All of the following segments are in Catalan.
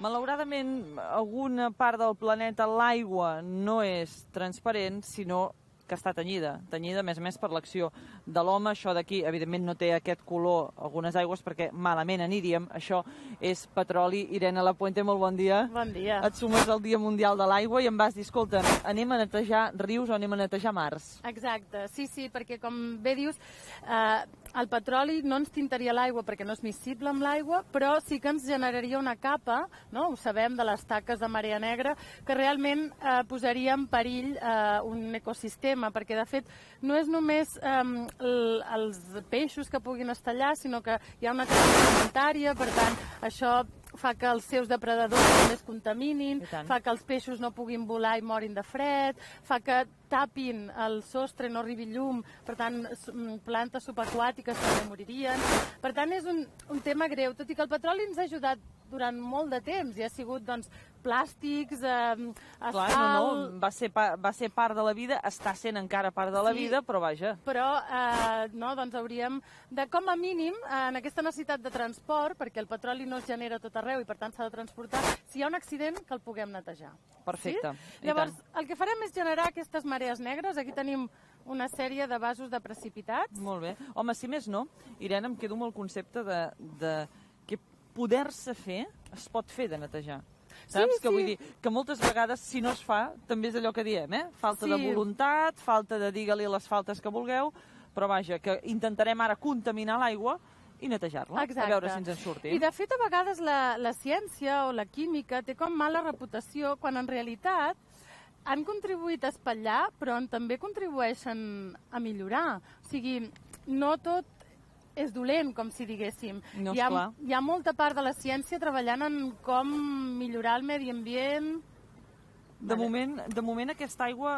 Malauradament, alguna part del planeta, l'aigua no és transparent, sinó que està tenyida, a més per l'acció de l'home. Això d'aquí, evidentment, no té aquest color, algunes aigües, perquè malament aniríem. Això és petroli. Irene Lapuente, molt bon dia. Bon dia. Et sumes al Dia Mundial de l'Aigua i em vas dir, escolta, anem a netejar rius o anem a netejar mars? Exacte, sí, perquè com bé dius, el petroli no ens tintaria l'aigua perquè no és miscible amb l'aigua, però sí que ens generaria una capa, no? Ho sabem, de les taques de marea negra, que realment posaria en perill un ecosistema, perquè de fet no és només els peixos que puguin estar allà, sinó que hi ha una cadena alimentària, per tant, això fa que els seus depredadors també es contaminin, fa que els peixos no puguin volar i morin de fred, fa que tapin el sostre, no arribi llum, per tant, plantes subaquàtiques també moririen. Per tant, és un tema greu, tot i que el petroli ens ha ajudat durant molt de temps i ha sigut, doncs, plàstics, asfalt... Clar, va ser part de la vida, està sent encara part de la vida, però vaja. Però, doncs hauríem de, com a mínim, en aquesta necessitat de transport, perquè el petroli no es genera a tot arreu i per tant s'ha de transportar, si hi ha un accident, que el puguem netejar. Perfecte. Llavors, el que farem és generar aquestes marees negres. Aquí tenim una sèrie de vasos de precipitats. Molt bé. Home, si més no, Irene, em quedo amb el concepte de que poder-se fer, es pot fer de netejar. Saps? Que vull dir que moltes vegades, si no es fa, també és allò que diem, falta de voluntat, falta de digue-li les faltes que vulgueu, però vaja, que intentarem ara contaminar l'aigua i netejar-la, a veure si ens en surti. I de fet, a vegades la ciència o la química té com mala reputació, quan en realitat han contribuït a espatllar, però també contribueixen a millorar. O sigui, no tot és dolent, com si diguéssim. No, hi ha molta part de la ciència treballant en com millorar el medi ambient. De moment aquesta aigua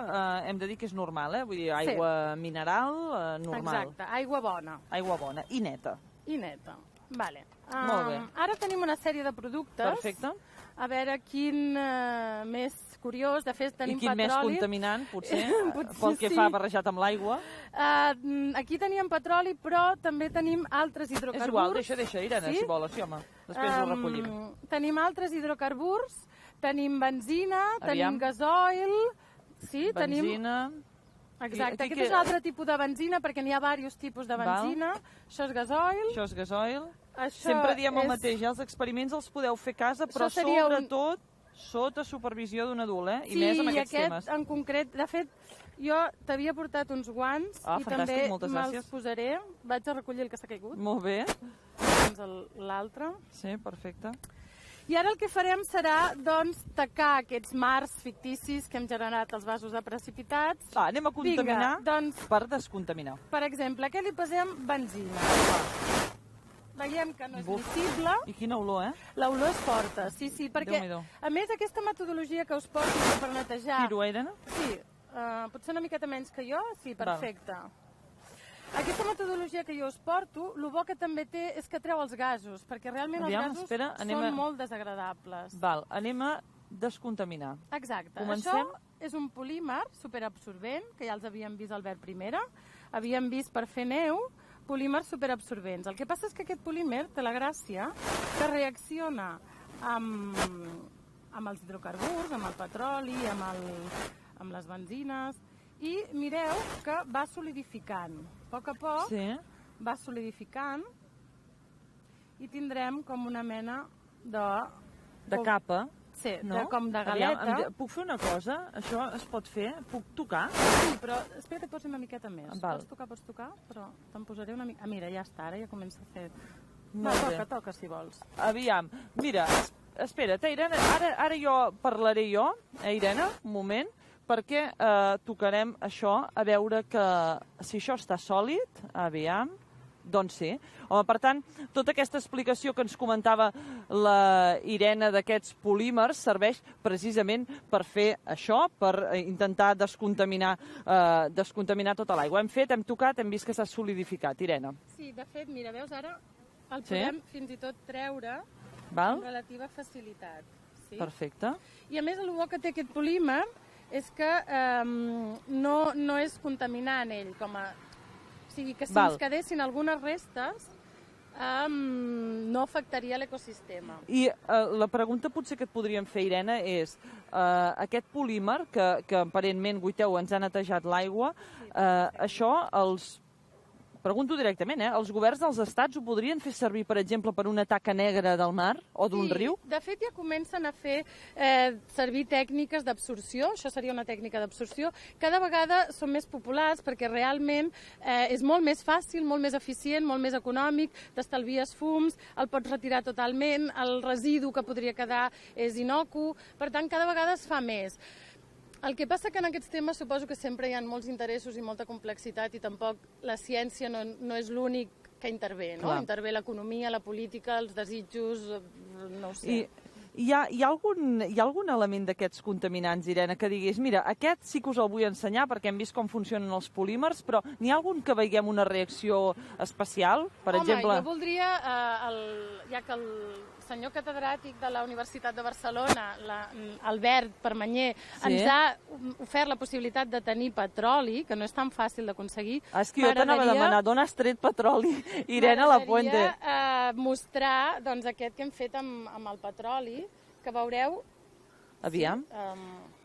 hem de dir que és normal, vull dir, aigua mineral, normal. Exacte, aigua bona. Aigua bona, i neta. I neta, vale. Molt bé. Ara tenim una sèrie de productes. Perfecte. A veure quin més curiós, de fet tenim petroli. I quin més contaminant, potser, pel que fa barrejat amb l'aigua. Aquí teníem petroli, però també tenim altres hidrocarburs. És igual, deixa, Irene, si vols, sí, home. Després ho recollim. Tenim altres hidrocarburs, tenim benzina, tenim gasoil... Benzina... Exacte, aquest és un altre tipus de benzina, perquè n'hi ha diversos tipus de benzina. Això és gasoil. Això és gasoil. Sempre diem el mateix, els experiments els podeu fer a casa, però sobretot sota supervisió d'un adult, i més amb aquests temes. Sí, i aquest en concret, de fet, jo t'havia portat uns guants i també me'ls posaré. Vaig a recollir el que s'ha caigut. Molt bé. L'altre. Sí, perfecte. I ara el que farem serà, doncs, tacar aquests mars ficticis que hem generat als vasos de precipitats. Anem a contaminar per descontaminar. Per exemple, què li posem? Benzina. Veiem que no és miscible. I quina olor, L'olor és forta, sí, perquè, a més, aquesta metodologia que us porto per netejar... Tiro, Irene? Sí, potser una miqueta menys que jo, sí, perfecte. Aquesta metodologia que jo us porto, el bo que també té és que treu els gasos, perquè realment els gasos són molt desagradables. Val, anem a descontaminar. Exacte. Això és un polímer superabsorbent, que ja els havíem vist al Albert Primera, havíem vist per fer neu, polímers superabsorbents. El que passa és que aquest polímer té la gràcia que reacciona amb els hidrocarburs, amb el petroli, amb les benzines, i mireu que va solidificant. A poc va solidificant i tindrem com una mena de capa. Sí, com de galeta. Puc fer una cosa? Això es pot fer? Puc tocar? Sí, però espera que posi una miqueta més. Pots tocar, però te'n posaré una mica... Mira, ja està, ara ja comença a fer... Toca, si vols. Aviam, mira, espera't, Irene, ara jo parlaré Irene, un moment, perquè tocarem això, a veure que si això està sòlid, aviam... Doncs sí. Home, per tant, tota aquesta explicació que ens comentava la Irene d'aquests polímers serveix precisament per fer això, per intentar descontaminar tota l'aigua. Hem tocat, hem vist que s'ha solidificat. Irene. Sí, de fet, mira, veus, ara el podem fins i tot treure amb relativa facilitat. Perfecte. I a més, el bo que té aquest polímer és que no és contaminant ell, o sigui, que si ens quedessin algunes restes, no afectaria l'ecosistema. I la pregunta potser que et podríem fer, Irene, és aquest polímer que aparentment, Guiteu, ens ha netejat l'aigua, això pregunto directament, els governs dels estats ho podrien fer servir, per exemple, per una taca negra del mar o d'un riu? De fet, ja comencen a fer servir tècniques d'absorció, això seria una tècnica d'absorció. Cada vegada són més populars perquè realment és molt més fàcil, molt més eficient, molt més econòmic, t'estalvies fums, el pots retirar totalment, el residu que podria quedar és innocu, per tant, cada vegada es fa més. El que passa que en aquests temes suposo que sempre hi ha molts interessos i molta complexitat i tampoc la ciència no és l'únic que intervé, no? Clar. Intervé l'economia, la política, els desitjos, no ho sé. Hi ha algun element d'aquests contaminants, Irene, que diguis, mira, aquest sí que us el vull ensenyar perquè hem vist com funcionen els polímers, però n'hi ha algun que veiem una reacció especial? Per exemple... Home, jo voldria, ja que el senyor catedràtic de la Universitat de Barcelona, Albert Permanyer, ens ha ofert la possibilitat de tenir petroli, que no és tan fàcil d'aconseguir. És que jo t'anava a demanar, d'on has tret petroli, Irene Lapuente? M'agradaria mostrar aquest que hem fet amb el petroli, que veureu... Aviam.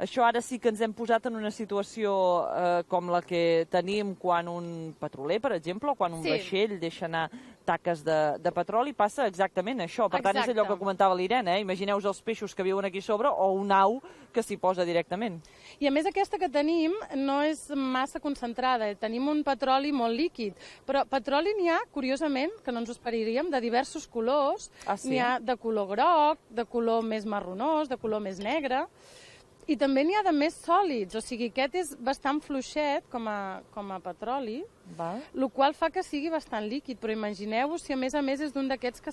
Això ara sí que ens hem posat en una situació com la que tenim quan un petroler, per exemple, o quan un vaixell deixa anar taques de petroli, passa exactament això. Per tant, és allò que comentava l'Irene, imagineu els peixos que viuen aquí sobre o un au que s'hi posa directament. I a més aquesta que tenim no és massa concentrada, tenim un petroli molt líquid, però petroli n'hi ha, curiosament, que no ens ho esperaríem, de diversos colors. N'hi ha de color groc, de color més marronós, de color més negre, i també n'hi ha de més sòlids, o sigui, aquest és bastant fluixet com a petroli, el qual fa que sigui bastant líquid, però imagineu-vos si a més és d'un d'aquests que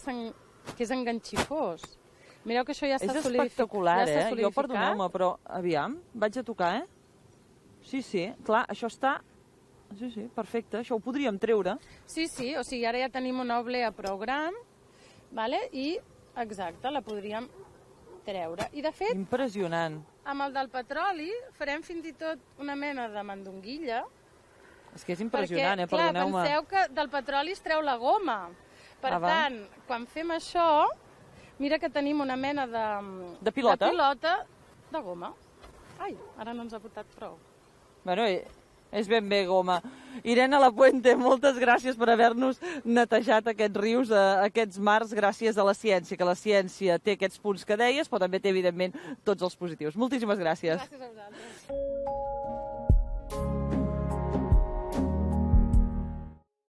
és enganxifós. Mireu que això ja s'ha solidificat. És espectacular, Jo, perdoneu-me, però aviam, vaig a tocar, Sí, clar, això està... Sí, perfecte, això ho podríem treure. Sí, o sigui, ara ja tenim una oblea prou gran, i, exacte, la podríem treure. I, de fet... Impressionant. Amb el del petroli farem fins i tot una mena de mandonguilla. És que és impressionant, perdoneu-me. Clar, penseu que del petroli es treu la goma. Per tant, quan fem això, mira que tenim una mena de pilota de goma. Ai, ara no ens ha portat prou. Bueno, és ben bé goma. Irene Lapuente, moltes gràcies per haver-nos netejat aquests rius, aquests mars, gràcies a la ciència, que la ciència té aquests punts que deies, però també té, evidentment, tots els positius. Moltíssimes gràcies. Gràcies a vosaltres.